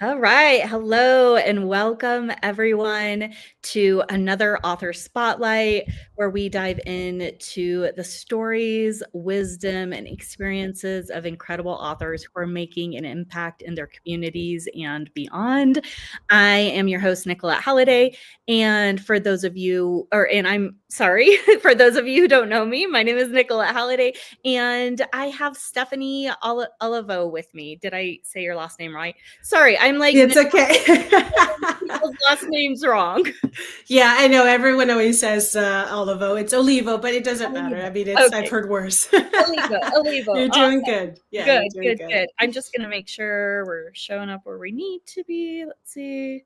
All right. Hello and welcome everyone to another author spotlight where we dive into the stories, wisdom, and experiences of incredible authors who are making an impact in their communities and beyond. I am your host, Nicolette Halladay. And for those of you, for those of you who don't know me, my name is Nicolette Halladay, and I have Stephanie Olivo with me. Did I say your last name right? Sorry, I'm like, it's okay. people's last names wrong. Yeah, I know. Everyone always says Olivo. It's Olivo, but it doesn't matter. Olivo. I mean, I've Okay, heard worse. Olivo. You're doing good. Yeah, Good, you're doing good. good. I'm just gonna make sure we're showing up where we need to be. Let's see.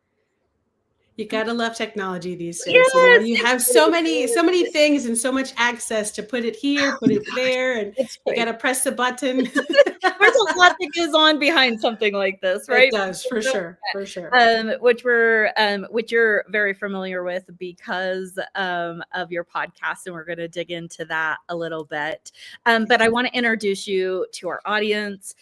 You gotta love technology these days. Yes, You have it's so really many good. things and so much access to put it here, put Oh my it gosh, there, and it's you crazy. gotta press the button. There's a lot that goes on behind something like this, It right? does, for sure, for sure. Which you're very familiar with because of your podcast, and we're going to dig into that a little bit. But I want to introduce you to our audience.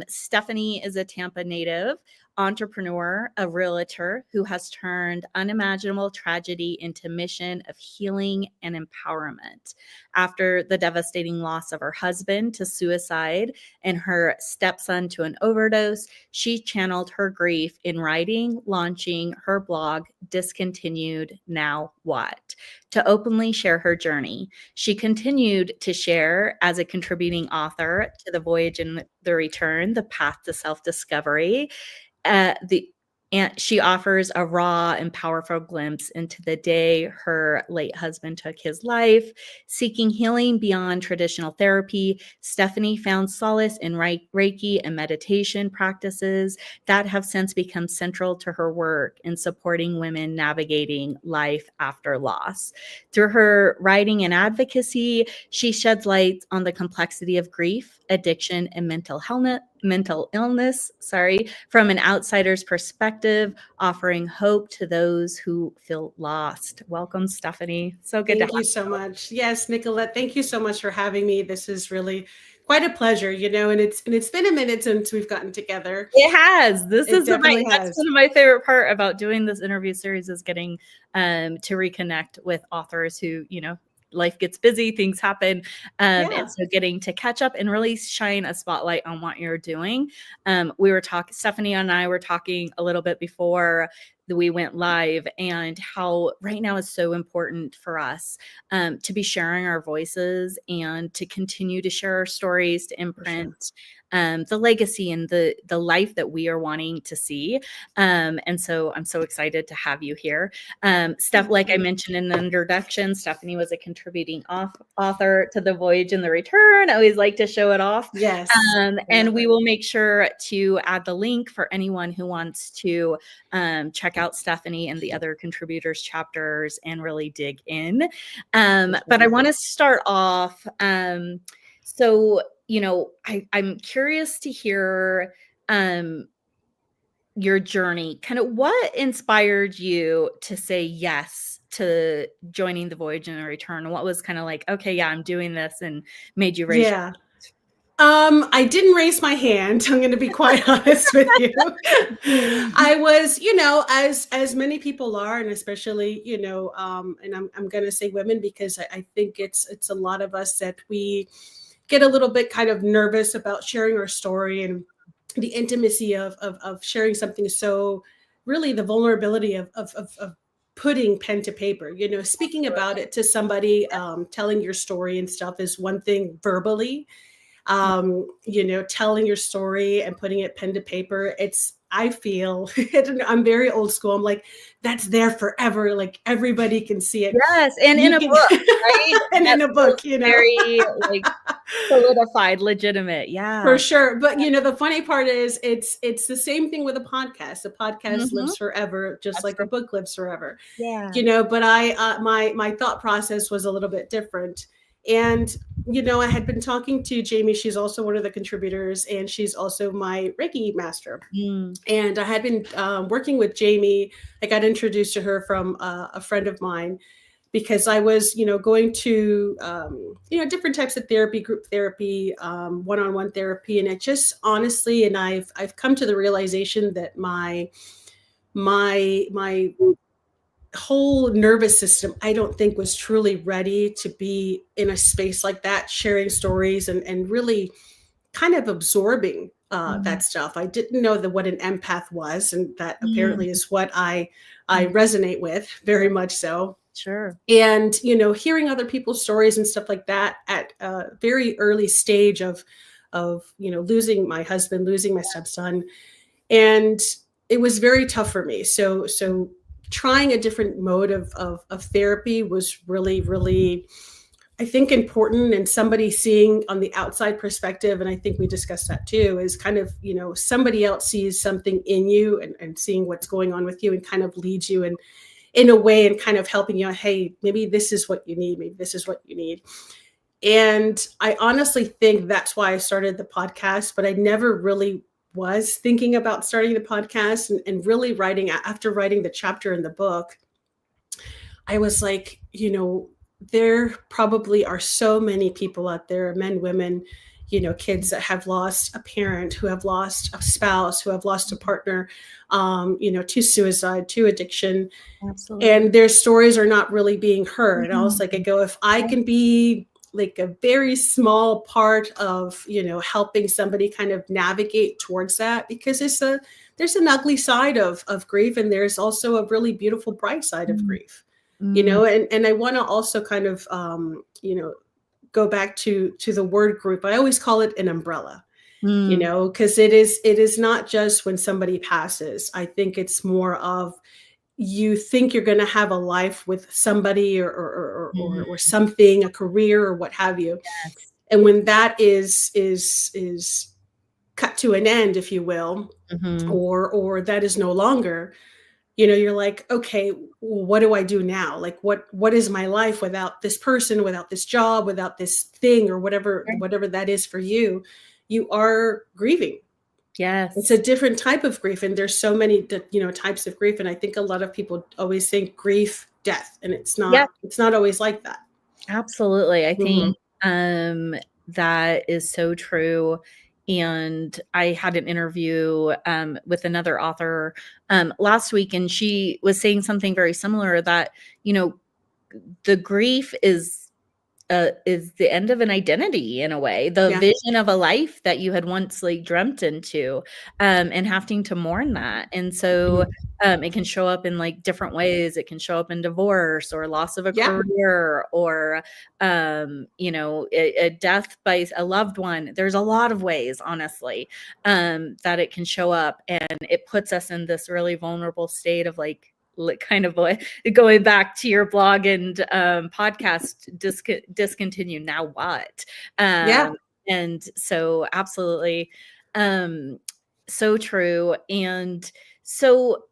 Stephanie is a Tampa native, entrepreneur, a realtor who has turned unimaginable tragedy into mission of healing and empowerment. After the devastating loss of her husband to suicide and her stepson to an overdose, she channeled her grief in writing, launching her blog, Discontinued Now What, to openly share her journey. She continued to share as a contributing author to The Voyage and the Return, The Path to Self-Discovery. And she offers a raw and powerful glimpse into the day her late husband took his life. Seeking healing beyond traditional therapy, Stephanie found solace in Reiki and meditation practices that have since become central to her work in supporting women navigating life after loss. Through her writing and advocacy, she sheds light on the complexity of grief, addiction, and mental illness, from an outsider's perspective, offering hope to those who feel lost. Welcome, Stephanie. So good to have Thank you so much. Yes, Nicolette, thank you so much for having me. This is really quite a pleasure, and it's been a minute since we've gotten together. It has. It definitely That's has. one of my favorite part about doing this interview series is getting to reconnect with authors who, life gets busy, things happen. Yeah. And so getting to catch up and really shine a spotlight on what you're doing. Stephanie and I were talking a little bit before we went live, and how right now is so important for us to be sharing our voices and to continue to share our stories, to imprint the legacy and the life that we are wanting to see. And so I'm so excited to have you here. Like I mentioned in the introduction, Stephanie was a contributing author to The Voyage and the Return. I always like to show it off. Yes. And we will make sure to add the link for anyone who wants to check out Stephanie and the other contributors chapters and really dig in. But I want to start off. I'm curious to hear your journey. Kind of what inspired you to say yes to joining The Voyage and the Return? What was kind of like, okay, yeah, I'm doing this, and made you raise? Yeah. I didn't raise my hand. I'm going to be quite honest with you. I was, as many people are, and especially, and I'm going to say women, because I think it's a lot of us that we get a little bit kind of nervous about sharing our story and the intimacy of sharing something. So really the vulnerability of putting pen to paper, speaking about it to somebody, telling your story and stuff is one thing verbally. Telling your story and putting it pen to paper, I feel, I'm very old school. I'm like, that's there forever. Like everybody can see it. Yes. And in a book, right? And in a book, very like solidified, legitimate. Yeah. For sure. But the funny part is it's the same thing with a podcast. A podcast lives forever, just like a book lives forever. Yeah. But I my thought process was a little bit different. And, I had been talking to Jamie. She's also one of the contributors, and she's also my Reiki master. And I had been working with Jamie. I got introduced to her from a friend of mine because I was, going to, different types of therapy, group therapy, one-on-one therapy. And it just honestly, and I've come to the realization that my whole nervous system, I don't think was truly ready to be in a space like that, sharing stories and really kind of absorbing that stuff. I didn't know what an empath was, and that apparently is what I resonate with very much so. Sure. And, hearing other people's stories and stuff like that at a very early stage of losing my husband, losing my stepson. And it was very tough for me. So trying a different mode of therapy was really, really, I think, important. And somebody seeing on the outside perspective, and I think we discussed that too, is kind of, somebody else sees something in you and seeing what's going on with you and kind of leads you in a way and kind of helping you, hey, maybe this is what you need. Maybe this is what you need. And I honestly think that's why I started the podcast, but I never really was thinking about starting the podcast and really after writing the chapter in the book, I was like, there probably are so many people out there, men, women, kids that have lost a parent, who have lost a spouse, who have lost a partner, to suicide, to addiction. Absolutely. And their stories are not really being heard. And I was like, if I can be like a very small part of, helping somebody kind of navigate towards that, because there's an ugly side of grief. And there's also a really beautiful, bright side of grief, and I want to also kind of, go back to the word group. I always call it an umbrella, because it is not just when somebody passes. I think it's more of, you think you're going to have a life with somebody or something, a career or what have you. Yes. And when that is cut to an end, if you will, or that is no longer, you're like, okay, well, what do I do now? Like, what is my life without this person, without this job, without this thing, or whatever that is for you? You are grieving. Yes. It's a different type of grief. And there's so many, types of grief. And I think a lot of people always think grief, death, and it's not, it's not always like that. Absolutely. I think that is so true. And I had an interview with another author last week, and she was saying something very similar, that, the grief is the end of an identity in a way, the vision of a life that you had once like dreamt into, and having to mourn that. And so it can show up in like different ways. It can show up in divorce or loss of a career, or, a death by a loved one. There's a lot of ways, honestly, that it can show up, and it puts us in this really vulnerable state of like kind of going back to your blog and podcast, discontinue, now what? And so absolutely, so true. And so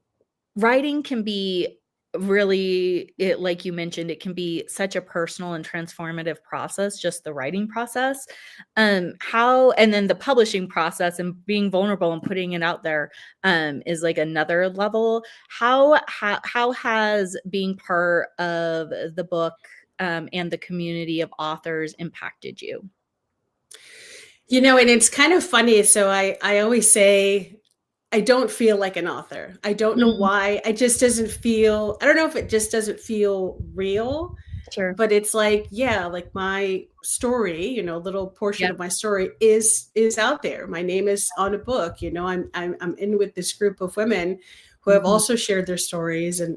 writing can be really, like you mentioned, it can be such a personal and transformative process, just the writing process. And then the publishing process and being vulnerable and putting it out there is like another level. How has being part of the book and the community of authors impacted you? And it's kind of funny. So I always say, I don't feel like an author. I don't know why. It just doesn't feel, I don't know if it just doesn't feel real. Sure. But it's like, like my story, a little portion of my story is out there. My name is on a book. I'm in with this group of women who have also shared their stories, and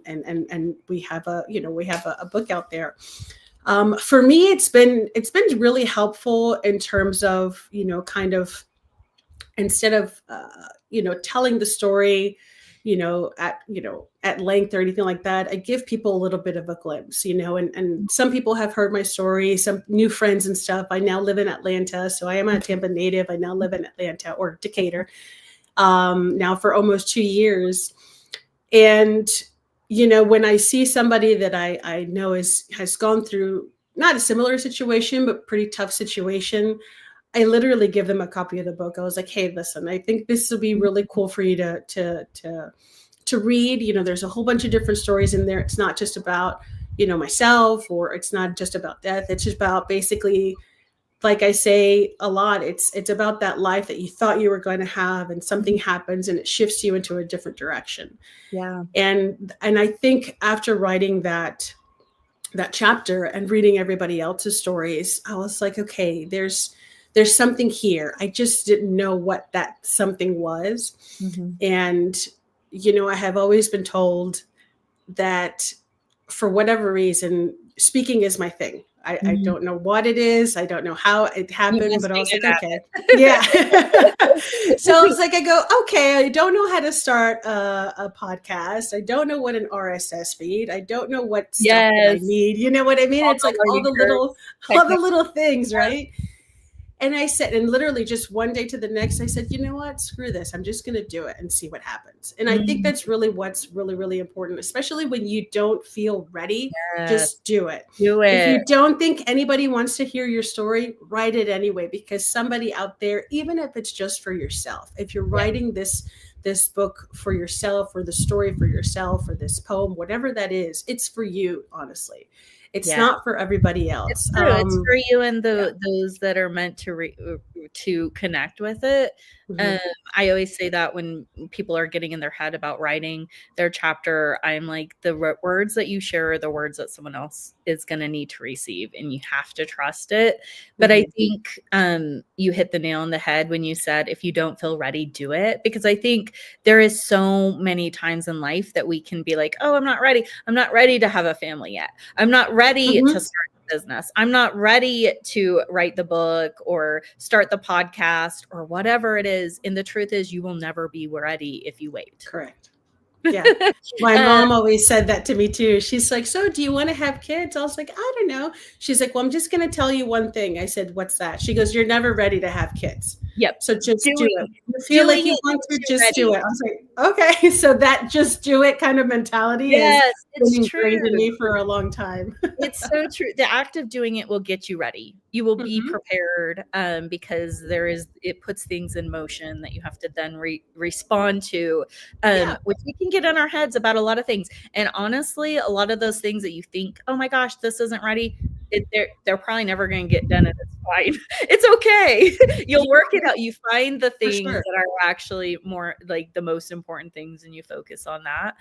we have a book out there. For me, it's been really helpful in terms of, kind of, instead of telling the story at length or anything like that, I give people a little bit of a glimpse, and some people have heard my story, some new friends and stuff. I now live in Atlanta, so I am a Tampa native. I now live in Atlanta, or Decatur, now for almost 2 years. And when I see somebody that I know has gone through not a similar situation, but pretty tough situation, I literally give them a copy of the book. I was like, hey, listen, I think this will be really cool for you to read. There's a whole bunch of different stories in there. It's not just about, myself, or it's not just about death. It's just about basically, like I say a lot, it's about that life that you thought you were going to have, and something happens and it shifts you into a different direction. Yeah. And I think after writing that chapter and reading everybody else's stories, I was like, okay, there's something here. I just didn't know what that something was. Mm-hmm. And, I have always been told that for whatever reason, speaking is my thing. I don't know what it is. I don't know how it happened, but I was like, okay. Yeah. So I was like, I go, okay, I don't know how to start a podcast. I don't know what an RSS feed. I don't know what stuff that I need. You know what I mean? It's like all the little things, right? And I said, and literally just one day to the next, I said, you know what, screw this. I'm just going to do it and see what happens. And I think that's really what's really, really important, especially when you don't feel ready. Yes. Just do it. Do it. If you don't think anybody wants to hear your story, write it anyway, because somebody out there, even if it's just for yourself, if you're writing this book for yourself, or the story for yourself, or this poem, whatever that is, it's for you, honestly. It's not for everybody else. It's true. It's for you and those that are meant to connect with it. Mm-hmm. I always say that when people are getting in their head about writing their chapter, I'm like, the words that you share are the words that someone else is going to need to receive, and you have to trust it. But I think you hit the nail on the head when you said, if you don't feel ready, do it. Because I think there is so many times in life that we can be like, oh, I'm not ready. I'm not ready to have a family yet. I'm not ready to start a business. I'm not ready to write the book or start the podcast or whatever it is. And the truth is, you will never be ready if you wait. Correct. Yeah. My mom always said that to me too. She's like, so do you want to have kids? I was like, I don't know. She's like, well, I'm just going to tell you one thing. I said, what's that? She goes, you're never ready to have kids. Yep. So just do it. You feel like you want to, just do it. I was like, okay. So that just do it kind of mentality is been ingrained in me for a long time. It's so true. The act of doing it will get you ready. You will be prepared because it puts things in motion that you have to then respond to, which we can get in our heads about a lot of things. And honestly, a lot of those things that you think, oh my gosh, this isn't ready, they're probably never going to get done, and it's fine. It's okay. You'll work it out. You find the things that are actually more like the most important things, and you focus on that.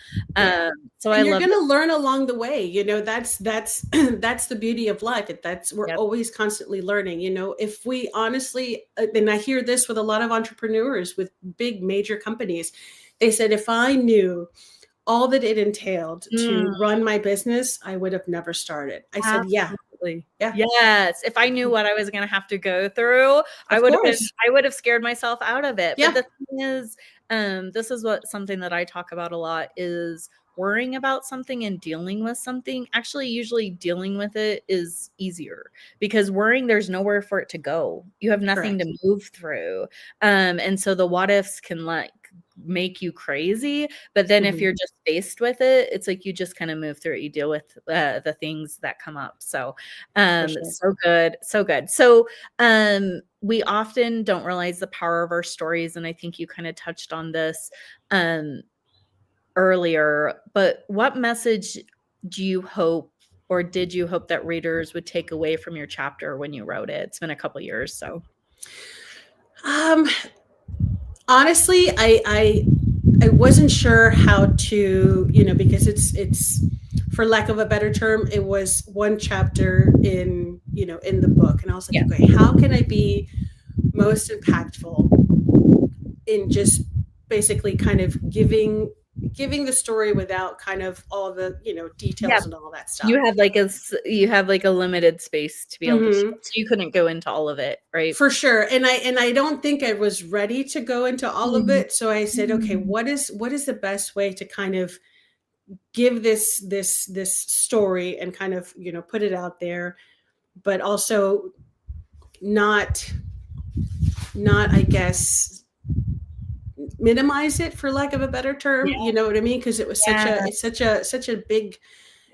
So you're going to learn along the way. That's the beauty of life. We're always constantly learning. If we honestly, and I hear this with a lot of entrepreneurs with big major companies, they said, if I knew all that it entailed to run my business, I would have never started. I said, yeah. Yes. If I knew what I was going to have to go through, I would have scared myself out of it. Yeah. But the thing is, this is something that I talk about a lot is worrying about something and dealing with something. Actually, usually dealing with it is easier, because worrying, there's nowhere for it to go. You have nothing to move through. And so the what ifs can make you crazy, but then if you're just faced with it, it's like you just kind of move through it. You deal with the things that come up. So so good. So we often don't realize the power of our stories, and I think you kind of touched on this earlier, but what message do you hope, or did you hope, that readers would take away from your chapter when you wrote it? It's been a couple years. So honestly, I wasn't sure how to, because it's for lack of a better term, it was one chapter in the book. And I was like, okay, how can I be most impactful in just basically kind of giving the story without kind of all the details and all that stuff. You have like a limited space to be able to share, so you couldn't go into all of it, right? For sure. And I don't think I was ready to go into all of it. So I said, okay, what is the best way to kind of give this story and kind of put it out there, but also not I guess minimize it, for lack of a better term. You know what I mean? Because it was such a big,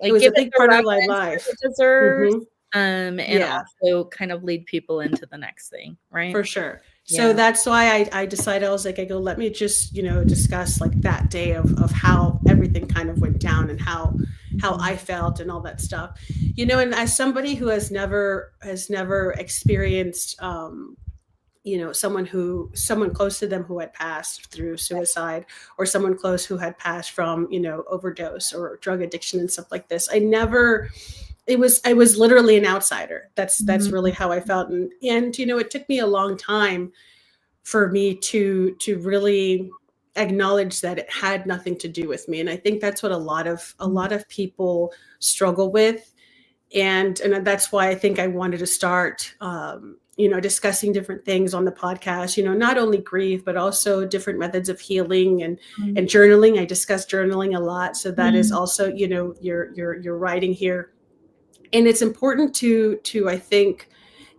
it was a big part of my life. It deserves, and also kind of lead people into the next thing, right? For sure. So that's why I decided, I was like, let me just discuss like that day of how everything kind of went down, and how how I felt and all that stuff. And as somebody who has never experienced someone close to them who had passed through suicide, or someone close who had passed from overdose or drug addiction and stuff like this. I was literally an outsider. That's really how I felt. And it took me a long time for me to really acknowledge that it had nothing to do with me. And I think that's what a lot of people struggle with. And that's why I think I wanted to start discussing different things on the podcast, not only grief, but also different methods of healing and journaling. I discuss journaling a lot. So that is also, your writing here. And it's important to I think,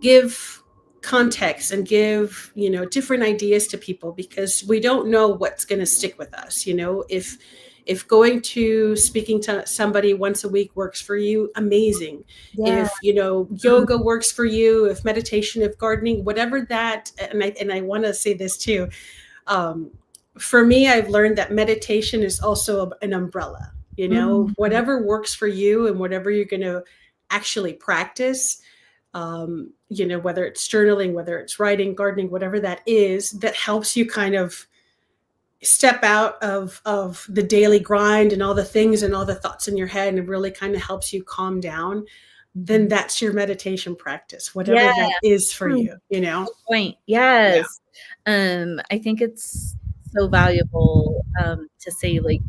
give context and give, different ideas to people, because we don't know what's going to stick with us. If going to speaking to somebody once a week works for you, amazing. Yeah. If, yoga works for you, if meditation, if gardening, whatever that, and I want to say this too. For me, I've learned that meditation is also an umbrella, whatever works for you and whatever you're going to actually practice, whether it's journaling, whether it's writing, gardening, whatever that is, that helps you kind of step out of the daily grind and all the things and all the thoughts in your head, and it really kind of helps you calm down, then that's your meditation practice, whatever that is for you, Point. Yes. Yeah. I think it's so valuable to say, like,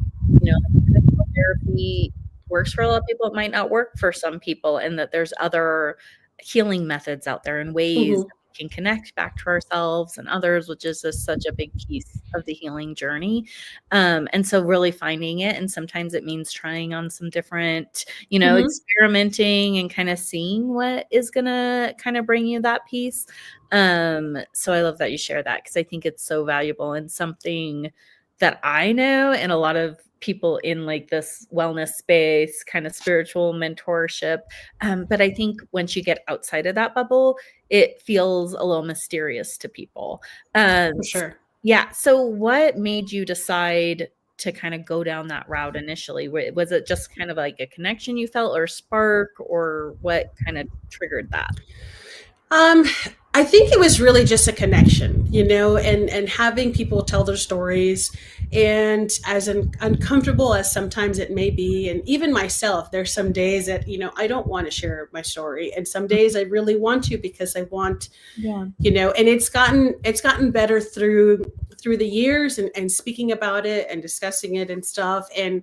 therapy works for a lot of people. It might not work for some people, and that there's other healing methods out there and ways that we can connect back to ourselves and others, which is just such a big piece of the healing journey. And so really finding it, and sometimes it means trying on some different, experimenting and kind of seeing what is gonna kind of bring you that peace. So I love that you share that, because I think it's so valuable and something that I know, and a lot of people in like this wellness space, kind of spiritual mentorship. But I think once you get outside of that bubble, it feels a little mysterious to people. For sure. Yeah. So what made you decide to kind of go down that route initially? Was it just kind of like a connection you felt, or spark, or what kind of triggered that? I think it was really just a connection, and having people tell their stories, and as uncomfortable as sometimes it may be. And even myself, there's some days that, I don't want to share my story. And some days I really want to, because I want, and it's gotten better through the years, and speaking about it and discussing it and stuff, and,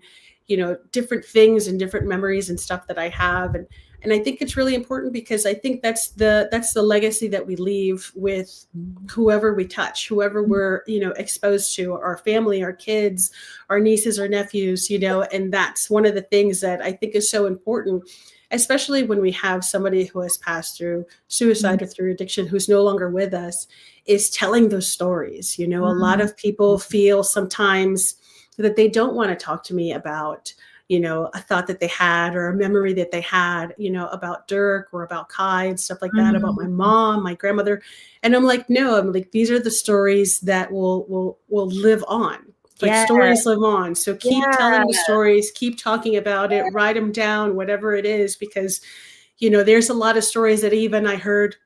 different things and different memories and stuff that I have. And I think it's really important, because I think that's the legacy that we leave with whoever we touch, whoever we're, exposed to, our family, our kids, our nieces or nephews, and that's one of the things that I think is so important, especially when we have somebody who has passed through suicide or through addiction, who's no longer with us, is telling those stories. A lot of people feel sometimes that they don't want to talk to me about, a thought that they had, or a memory that they had, about Dirk or about Kai and stuff like that, about my mom, my grandmother. And I'm like, no, these are the stories that will live on. Like, stories live on. So keep telling the stories, keep talking about it, write them down, whatever it is, because, there's a lot of stories that even I heard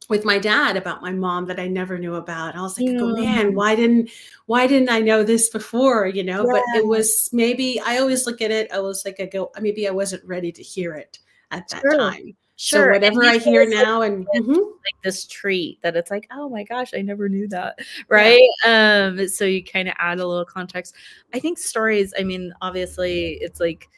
with my dad about my mom that I never knew about. I was like, oh man, why didn't I know this before? But it was, maybe I always look at it, I was like, maybe I wasn't ready to hear it at that time. Sure. So whatever I hear now, and like this treat that it's like, oh my gosh, I never knew that. Right. Yeah. So you kind of add a little context. I think stories, obviously it's like,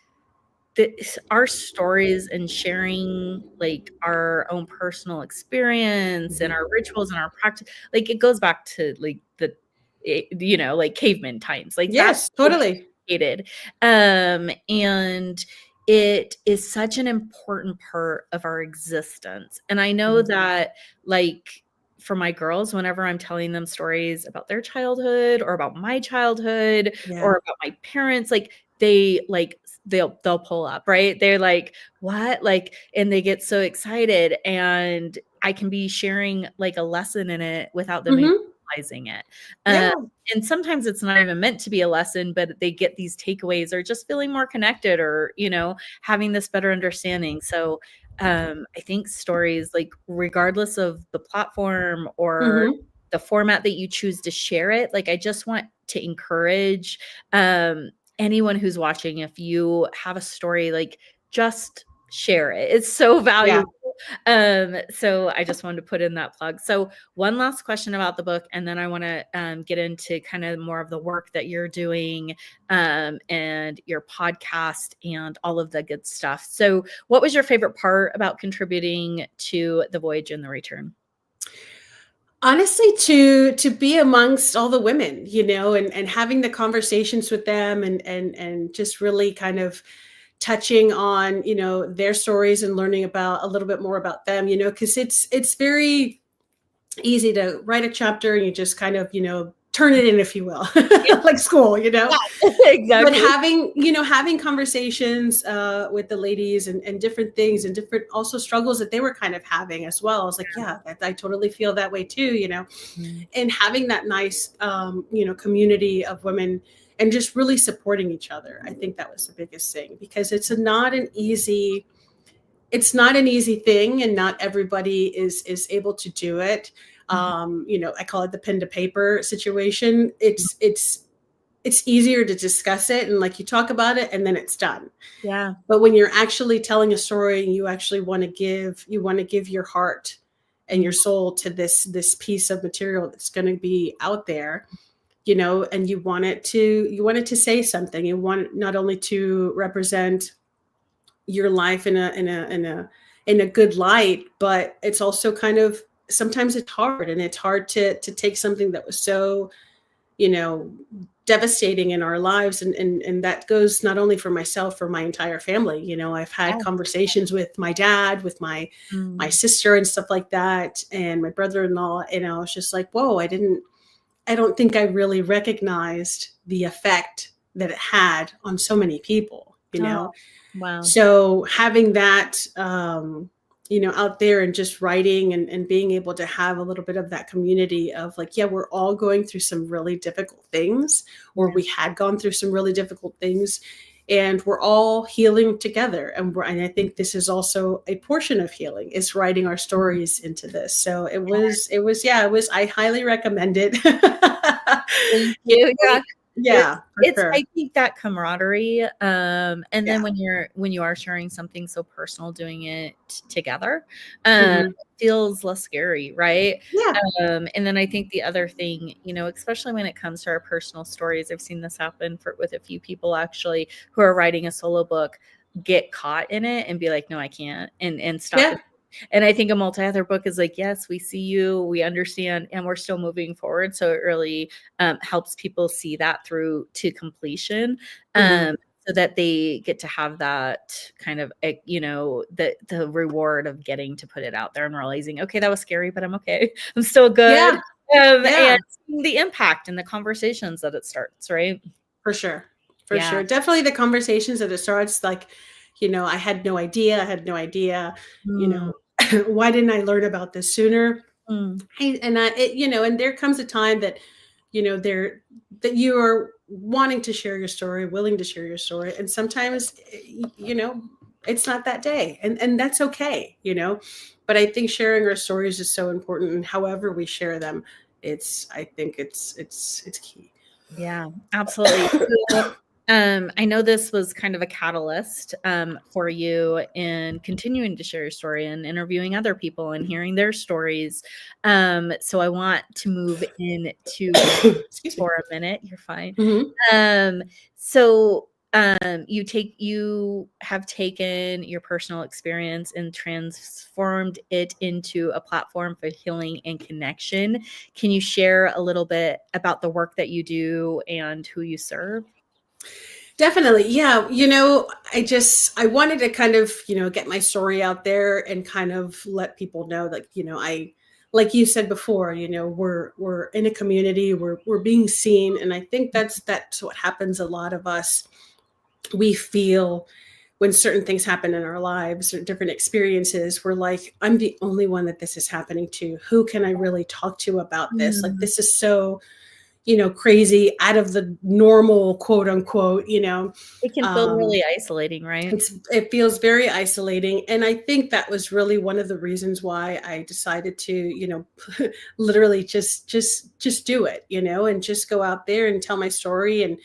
our stories and sharing like our own personal experience and our rituals and our practice, like it goes back to like like caveman times, like yes, totally. And it is such an important part of our existence. And I know that, like, for my girls, whenever I'm telling them stories about their childhood or about my childhood or about my parents, like they'll pull up, right? They're like, what? Like, and they get so excited, and I can be sharing like a lesson in it without them utilizing it. Yeah. And sometimes it's not even meant to be a lesson, but they get these takeaways or just feeling more connected or, having this better understanding. So I think stories, like regardless of the platform or Mm-hmm. the format that you choose to share it, like I just want to encourage anyone who's watching, if you have a story, like just share it. It's so Yeah. valuable. So I just wanted to put in that plug. So one last question about the book, and then I want to get into kind of more of the work that you're doing and your podcast and all of the good stuff. So what was your favorite part about contributing to the voyage and the return? Honestly, to be amongst all the women, and having the conversations with them, and just really kind of touching on, their stories and learning about a little bit more about them, because it's very easy to write a chapter and you just kind of, turn it in, if you will, like school, Yeah, but exactly. having conversations with the ladies, and different things, and different also struggles that they were kind of having as well. I was like, yeah, I totally feel that way too, Mm. and having that nice, community of women, and just really supporting each other. I think that was the biggest thing, because it's not an easy thing, and not everybody is able to do it. I call it the pen to paper situation. It's easier to discuss it, and like you talk about it and then it's done. Yeah. But when you're actually telling a story, and you actually want to give your heart and your soul to this piece of material that's going to be out there, and you want it to say something. You want not only to represent your life in a good light, but it's also kind of, sometimes it's hard, and it's hard to take something that was so, you know devastating in our lives, and that goes not only for myself, for my entire family. I've had Yeah. conversations with my dad, with my Mm. sister, and stuff like that, and my brother-in-law. It's just like, whoa, I don't think I really recognized the effect that it had on so many people. Oh, wow. So having that, out there, and just writing, and being able to have a little bit of that community of like, yeah, we're all going through some really difficult things, or Yeah. we had gone through some really difficult things, and we're all healing together. And I think this is also a portion of healing, is writing our stories into this. So I highly recommend it. Thank You you. know, Yeah. yeah, for It's sure. I think that camaraderie, and then Yeah. when you are sharing something so personal, doing it together, Hmm. feels less scary, right? Yeah. And then I think the other thing, especially when it comes to our personal stories, I've seen this happen with a few people actually who are writing a solo book, get caught in it and be like, no, I can't, and stop. Yeah. And I think a multi-author book is like, yes, we see you, we understand, and we're still moving forward. So it really helps people see that through to completion, Hmm. so that they get to have that kind of, the reward of getting to put it out there and realizing, okay, that was scary, but I'm okay. I'm still good. Yeah. Yeah. And seeing the impact and the conversations that it starts, right? For sure. For Yeah. sure. Definitely the conversations at the starts, like, I had no idea. I had no idea, you Mm, know, why didn't I learn about this sooner? mm, And there comes a time that, there that you are wanting to share your story, willing to share your story. And sometimes, it's not that day. And that's okay. But I think sharing our stories is so important. And however we share them, I think it's key. yeah, absolutely. So, I know this was kind of a catalyst for you in continuing to share your story and interviewing other people and hearing their stories. So I want to move into Excuse me. for a minute. You're fine. Mhm. So you have taken your personal experience and transformed it into a platform for healing and connection. Can you share a little bit about the work that you do and who you serve? Definitely. Yeah. I wanted to kind of, get my story out there, and kind of let people know that, like you said before, we're in a community, we're being seen. And I think that's what happens. A lot of us, we feel when certain things happen in our lives or different experiences, we're like, I'm the only one that this is happening to. Who can I really talk to about this? Like, this is so, crazy, out of the normal, quote unquote, It can feel really isolating, right? it feels very isolating. And I think that was really one of the reasons why I decided to, literally just do it, and just go out there and tell my story. And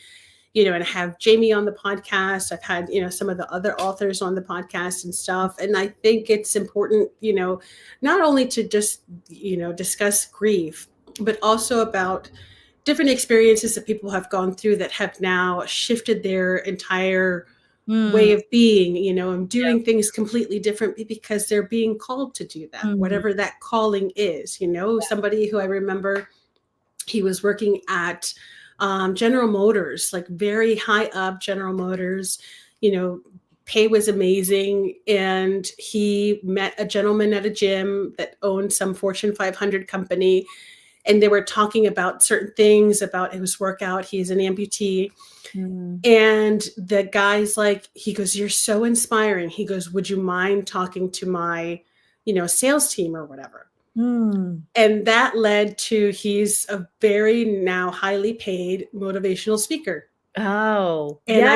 and have Jamie on the podcast. I've had, some of the other authors on the podcast and stuff. And I think it's important, not only to just, discuss grief, but also about different experiences that people have gone through that have now shifted their entire way of being, and doing things completely different because they're being called to do that, whatever that calling is. Somebody who I remember, he was working at General Motors, like very high up General Motors, pay was amazing. And he met a gentleman at a gym that owned some Fortune 500 company. And they were talking about certain things about his workout. He's an amputee. And the guy's like, he goes, "You're so inspiring." He goes, "Would you mind talking to my, sales team or whatever?" And that led to, he's a very now highly paid motivational speaker. Oh, and I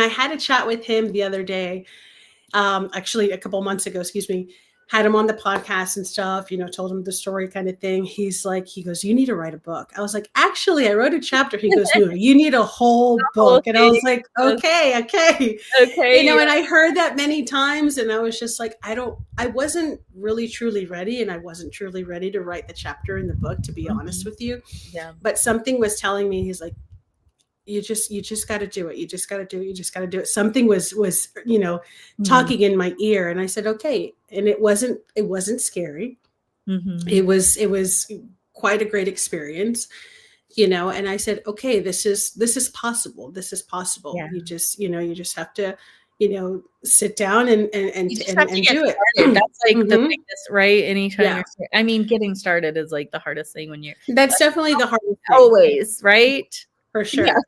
had a chat with him the other day, actually a couple months ago, had him on the podcast and stuff, told him the story kind of thing. He goes, "You need to write a book." I was like, "Actually, I wrote a chapter." He goes, "No, you need a whole book." And I was like, okay. And I heard that many times, and I was just like, I wasn't really truly ready. And I wasn't truly ready to write the chapter in the book, to be honest with you. Yeah. But something was telling me, he's like, you just got to do it. You just got to do it. You just got to do it. Something was, talking in my ear. And I said, okay. And it wasn't scary. It was quite a great experience, and I said, okay, this is possible. This is possible. Yeah. You just have to, sit down and do it. That's like the biggest, right? Anytime getting started is like the hardest thing when that's definitely the hardest thing. Always, right? For sure. Yeah.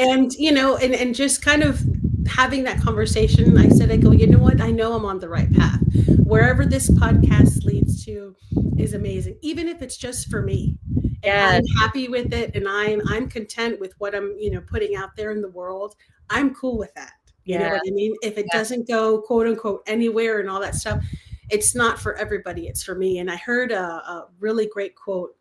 And, and just kind of having that conversation, I go, you know what? I know I'm on the right path. Wherever this podcast leads to is amazing. Even if it's just for me. And I'm happy with it. And I'm content with what I'm, putting out there in the world. I'm cool with that. You know what I mean? If it doesn't go, quote unquote, anywhere and all that stuff, it's not for everybody. It's for me. And I heard a really great quote.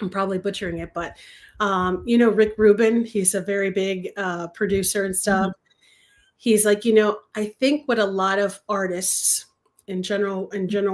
I'm probably butchering it, but Rick Rubin, he's a very big producer and stuff. He's like, I think what a lot of artists in general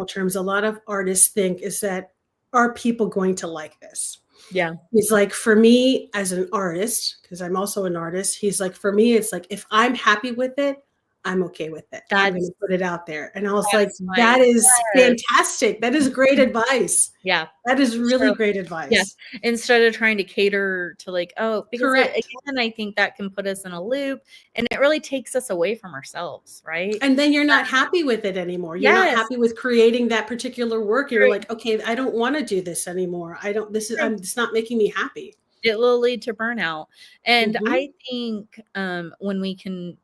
terms, a lot of artists think is that, are people going to like this? Yeah. He's like, for me as an artist, because I'm also an artist, he's like, for me, it's like, if I'm happy with it, I'm okay with it. I'm going to put it out there. And I was like, that is fantastic. That is great advice. Yeah. That is really great advice. Yeah. Instead of trying to cater to because again, I think that can put us in a loop, and it really takes us away from ourselves. Right. And then you're not happy with it anymore. You're not happy with creating that particular work. You're like, okay, I don't want to do this anymore. It's not making me happy. It will lead to burnout. And I think when we can,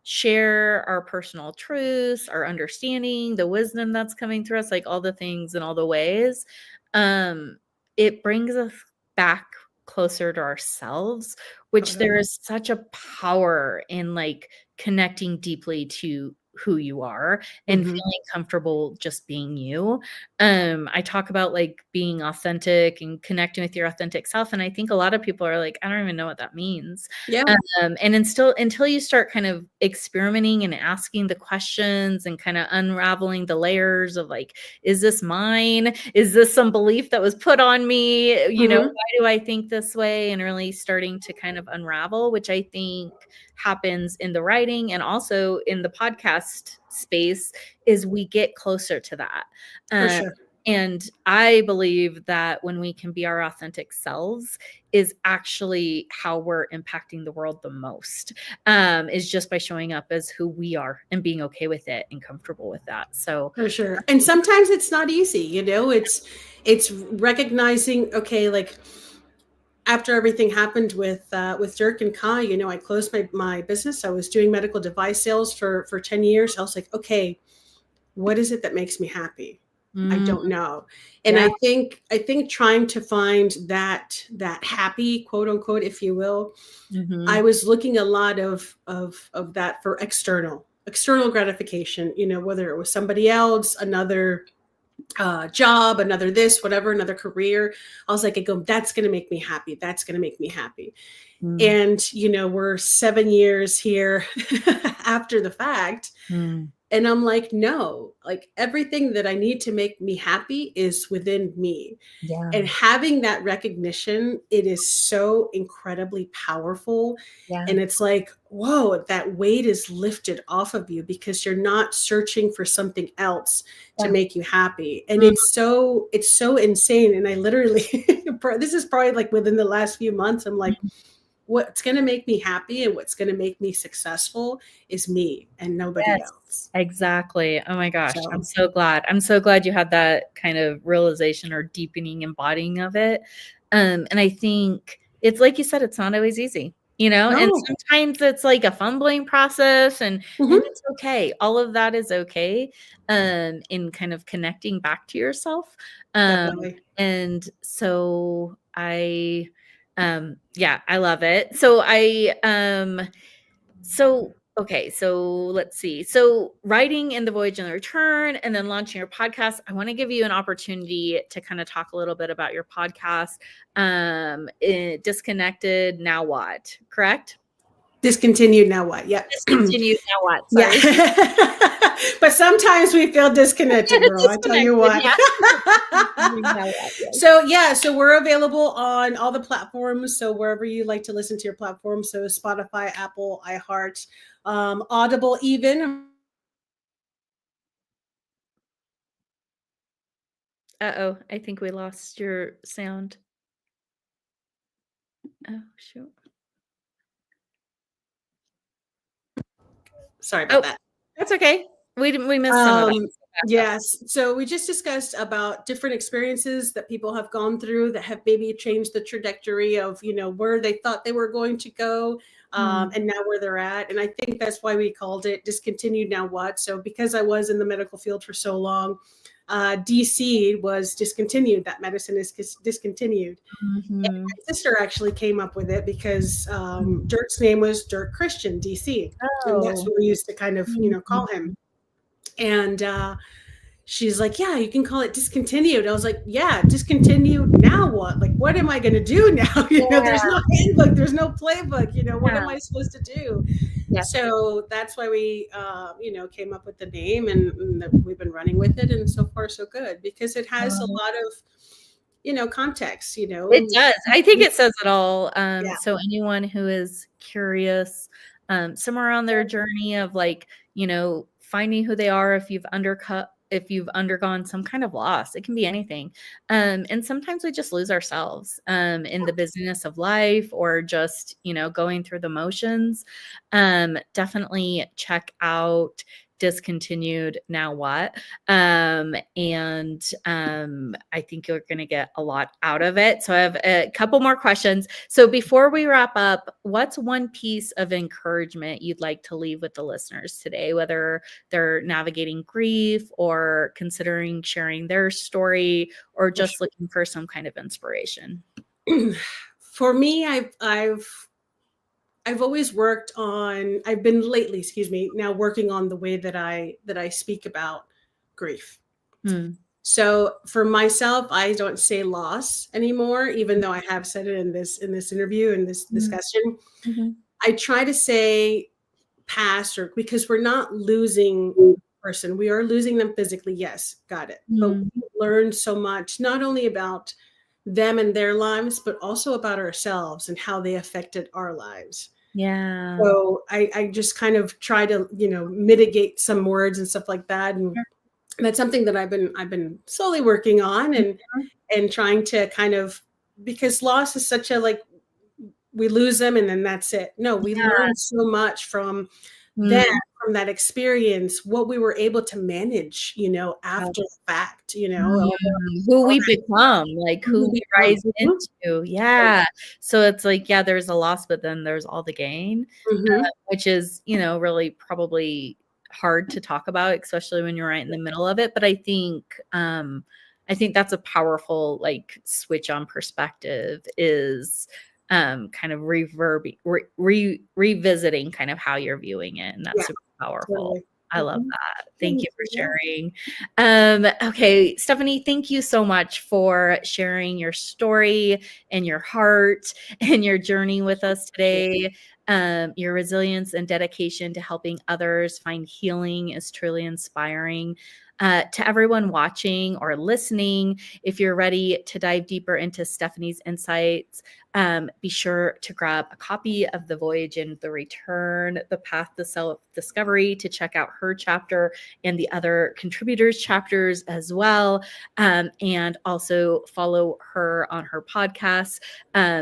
share our personal truths, our understanding, the wisdom that's coming through us, like all the things and all the ways, it brings us back closer to ourselves, which there is such a power in like connecting deeply to who you are and feeling comfortable just being you. I talk about like being authentic and connecting with your authentic self. And I think a lot of people are like, I don't even know what that means. Yeah. And until you start kind of experimenting and asking the questions and kind of unraveling the layers of like, is this mine? Is this some belief that was put on me? Why do I think this way? And really starting to kind of unravel, which I think happens in the writing and also in the podcast space, is we get closer to that. For sure. And I believe that when we can be our authentic selves is actually how we're impacting the world the most, is just by showing up as who we are and being okay with it and comfortable with that. So for sure. And sometimes it's not easy, it's recognizing, okay, like after everything happened with Dirk and Kai, you know, I closed my business. I was doing medical device sales for 10 years. I was like, okay, what is it that makes me happy? I Mm, don't know. And yeah. I think trying to find that happy, quote unquote, if you will, Mm-hmm. I was looking a lot of that for external gratification, you know, whether it was somebody else, another job, another this, whatever, another career. I was like, I go, that's going to make me happy. That's going to make me happy. Mm, And, you know, we're 7 years here after the fact. mm, And I'm like, no, like everything that I need to make me happy is within me. yeah. And having that recognition, it is so incredibly powerful. Yeah. And it's like, whoa, that weight is lifted off of you because you're not searching for something else to Yeah. make you happy. And Mm, it's so insane. And I literally, this is probably like within the last few months, I'm like, what's going to make me happy and what's going to make me successful is me and nobody yes, else. exactly. Oh my gosh. I'm So, so glad. I'm so glad you had that kind of realization or deepening embodying of it. And I think it's like you said, it's not always easy, you know, and no. sometimes it's like a fumbling process and Mhm. it's okay. All of that is okay. In kind of connecting back to yourself. Definitely. And so yeah, I love it. So let's see. So writing in the Voyage and the Return and then launching your podcast. I want to give you an opportunity to kind of talk a little bit about your podcast. Disconnected, now what? Correct? Discontinued, now what? Yep. Discontinued, now what? Yeah. Sorry. But sometimes we feel disconnected, girl. I tell you Disconnected, what. yeah. Discontinued, now what? Yes. So yeah, so we're available on all the platforms. So wherever you like to listen to your platform, so Spotify, Apple, iHeart, Audible, even. Uh-oh, I think we lost your sound. Oh, shoot. Sorry about Oh, that. that's okay. We missed some of that. Um, So back up. yes. So we just discussed about different experiences that people have gone through that have maybe changed the trajectory of, you know, where they thought they were going to go, Mm, and now where they're at. And I think that's why we called it Discontinued, Now What? So because I was in the medical field for so long, DC was discontinued. That medicine is discontinued. And mhm. my sister actually came up with it because Dirk's name was Dirk Christian, DC. And that's Oh. what we used to kind of, you know, call him. Mhm. And she's like, yeah, you can call it discontinued. I was like, yeah, discontinued. Now what? Like, what am I going to do now? You know, Yeah, there's no handbook, there's no playbook. You know, what yeah. am I supposed to do? Yes. So that's why we, you know, came up with the name, and we've been running with it. And so far, so good, because it has a Um, lot of, you know, context, you it know. does. I think it says it all. Yeah. So anyone who is curious, somewhere on their journey of like, you know, finding who they are, if you've undergone some kind of loss, it can be anything. And sometimes we just lose ourselves in the busyness of life or just, you know, going through the motions. Definitely check out Discontinued, Now What? I think you're going to get a lot out of it. So I have a couple more questions. So before we wrap up, what's one piece of encouragement you'd like to leave with the listeners today, whether they're navigating grief or considering sharing their story or just looking for some kind of inspiration? For me, I've always worked on, I've been lately, excuse me, now working on the way that I speak about grief. Hmm. So for myself, I don't say loss anymore, even though I have said it in this interview, in this Mm, discussion. mhm, I try to say past, or because we're not losing a person, we are losing them physically. Yes, got it. But mm. we learned so much, not only about them and their lives, but also about ourselves and how they affected our lives. Yeah. So I just kind of try to, you know, mitigate some words and stuff like that. And that's something that I've been slowly working on, Mhm. and trying to kind of, because loss is such a, like, we lose them and then that's it. No, we Yeah. learn so much from them, Mm. from that experience, what we were able to manage, after the fact, who all we that become, like who who we we become. rise into. Yeah. So it's like, yeah, there's a loss, but then there's all the gain, Mhm. which is, really probably hard to talk about, especially when you're right in the middle of it. But I think that's a powerful like switch on perspective is kind of revisiting kind of how you're viewing it. And Yeah, that's super powerful. totally. I love Mhm. that. Thank Thank you for you. sharing. Okay, Stephanie, thank you so much for sharing your story and your heart and your journey with us today. Your resilience and dedication to helping others find healing is truly inspiring. To everyone watching or listening, if you're ready to dive deeper into Stephanie's insights, be sure to grab a copy of The Voyage and the Return, The Path to Self-Discovery to check out her chapter and the other contributors' chapters as well. And also follow her on her podcast,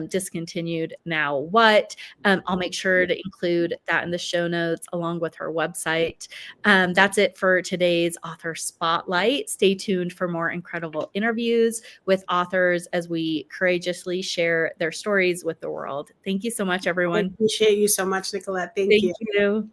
Discontinued Now What? I'll make sure to include that in the show notes along with her website. That's it for today's author spotlight. Stay tuned for more incredible interviews with authors as we courageously share their stories with the world. Thank you so much, I everyone. appreciate you so much, Nicolette. Thank Thank you. you.